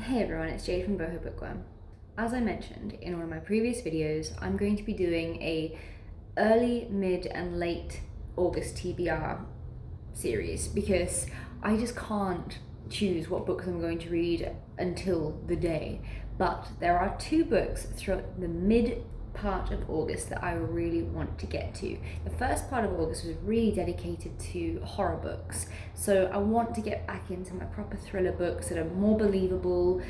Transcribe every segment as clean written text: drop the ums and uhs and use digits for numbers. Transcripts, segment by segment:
Hey everyone, it's Jade from Boho Bookworm. As I mentioned in one of my previous videos, I'm going to be doing a early, mid and late August TBR series because I just can't choose what books I'm going to read until the day. But there are two books throughout the mid part of August that I really want to get to. The first part of August was really dedicated to horror books, so I want to get back into my proper thriller books that are more believable,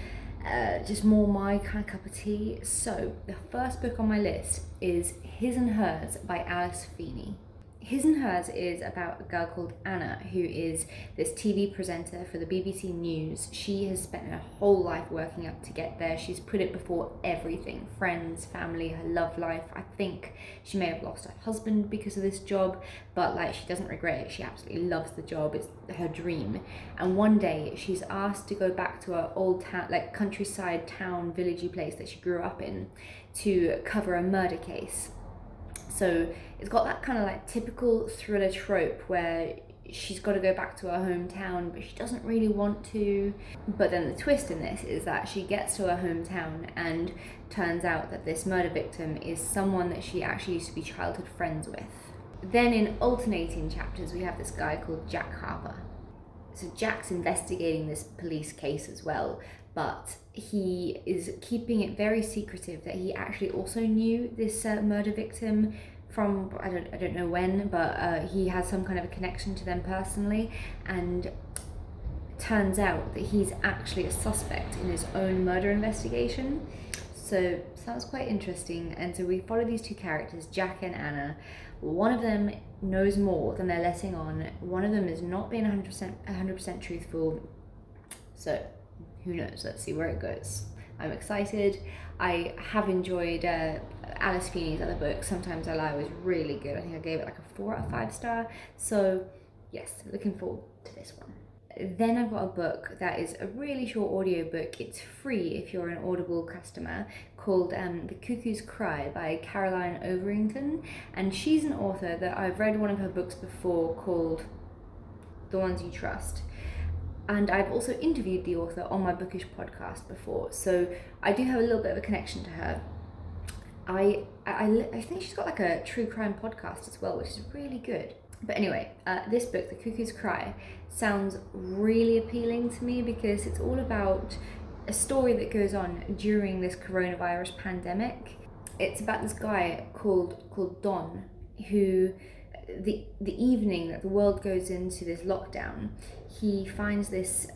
just more my kind of cup of tea. So the first book on my list is His and Hers by Alice Feeney. His and Hers is about a girl called Anna who is this TV presenter for the BBC News. She has spent her whole life working up to get there. She's put it before everything: friends, family, her love life. I think she may have lost her husband because of this job, but she doesn't regret it. She absolutely loves the job. It's her dream. And one day she's asked to go back to her old town, countryside town, villagey place that she grew up in, to cover a murder case. So it's got that kind of typical thriller trope where she's got to go back to her hometown, but she doesn't really want to. But then the twist in this is that she gets to her hometown and turns out that this murder victim is someone that she actually used to be childhood friends with. Then in alternating chapters, we have this guy called Jack Harper. So Jack's investigating this police case as well, but he is keeping it very secretive that he actually also knew this murder victim from I don't know when, but he has some kind of a connection to them personally, and it turns out that he's actually a suspect in his own murder investigation. So sounds quite interesting. And so we follow these two characters, Jack and Anna. One of them knows more than they're letting on. One of them is not being 100% truthful. So who knows? Let's see where it goes. I'm excited. I have enjoyed Alice Feeney's other book, Sometimes I Lie, was really good. I think I gave it a 4 out of 5 star. So yes, looking forward to this one. Then I've got a book that is a really short audiobook. It's free if you're an Audible customer, called The Cuckoo's Cry by Caroline Overington. And she's an author that I've read one of her books before called The Ones You Trust. And I've also interviewed the author on my bookish podcast before, so I do have a little bit of a connection to her. I think she's got a true crime podcast as well, which is really good. But anyway, this book, The Cuckoo's Cry, sounds really appealing to me because it's all about a story that goes on during this coronavirus pandemic. It's about this guy called Don, who the evening that the world goes into this lockdown, he finds this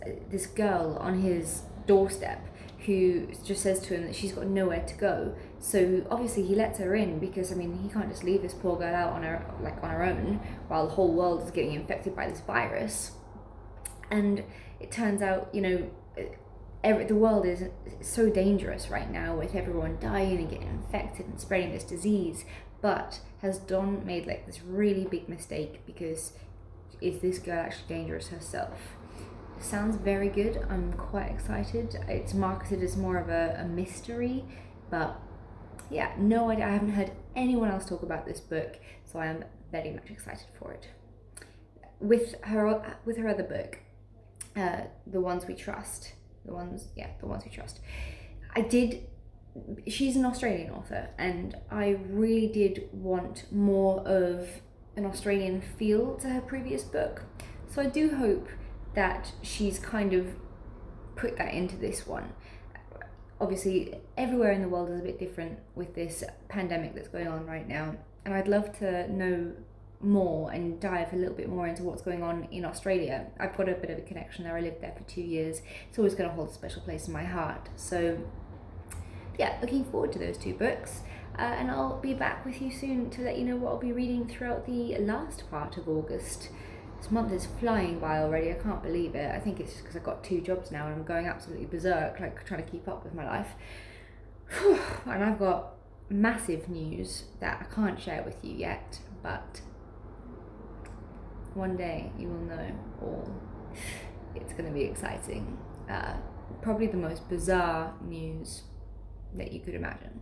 girl on his doorstep who just says to him that she's got nowhere to go. So obviously he lets her in because he can't just leave this poor girl out on her own while the whole world is getting infected by this virus. And it turns out, the world is so dangerous right now, with everyone dying and getting infected and spreading this disease. But has Dawn made this really big mistake? Because is this girl actually dangerous herself? Sounds very good. I'm quite excited. It's marketed as more of a mystery, but yeah, no idea. I haven't heard anyone else talk about this book, so I am very much excited for it. With her other book, The Ones We Trust. She's an Australian author, and I really did want more of an Australian feel to her previous book. So I do hope that she's kind of put that into this one. Obviously, everywhere in the world is a bit different with this pandemic that's going on right now, and I'd love to know more and dive a little bit more into what's going on in Australia. I've got a bit of a connection there. I lived there for 2 years. It's always going to hold a special place in my heart. So yeah, looking forward to those two books, and I'll be back with you soon to let you know what I'll be reading throughout the last part of August. This month is flying by already. I can't believe it. I think it's just because I've got 2 jobs now and I'm going absolutely berserk, trying to keep up with my life. And I've got massive news that I can't share with you yet, but one day you will know all. It's going to be exciting. Probably the most bizarre news that you could imagine.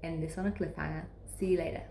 End this on a cliffhanger. See you later.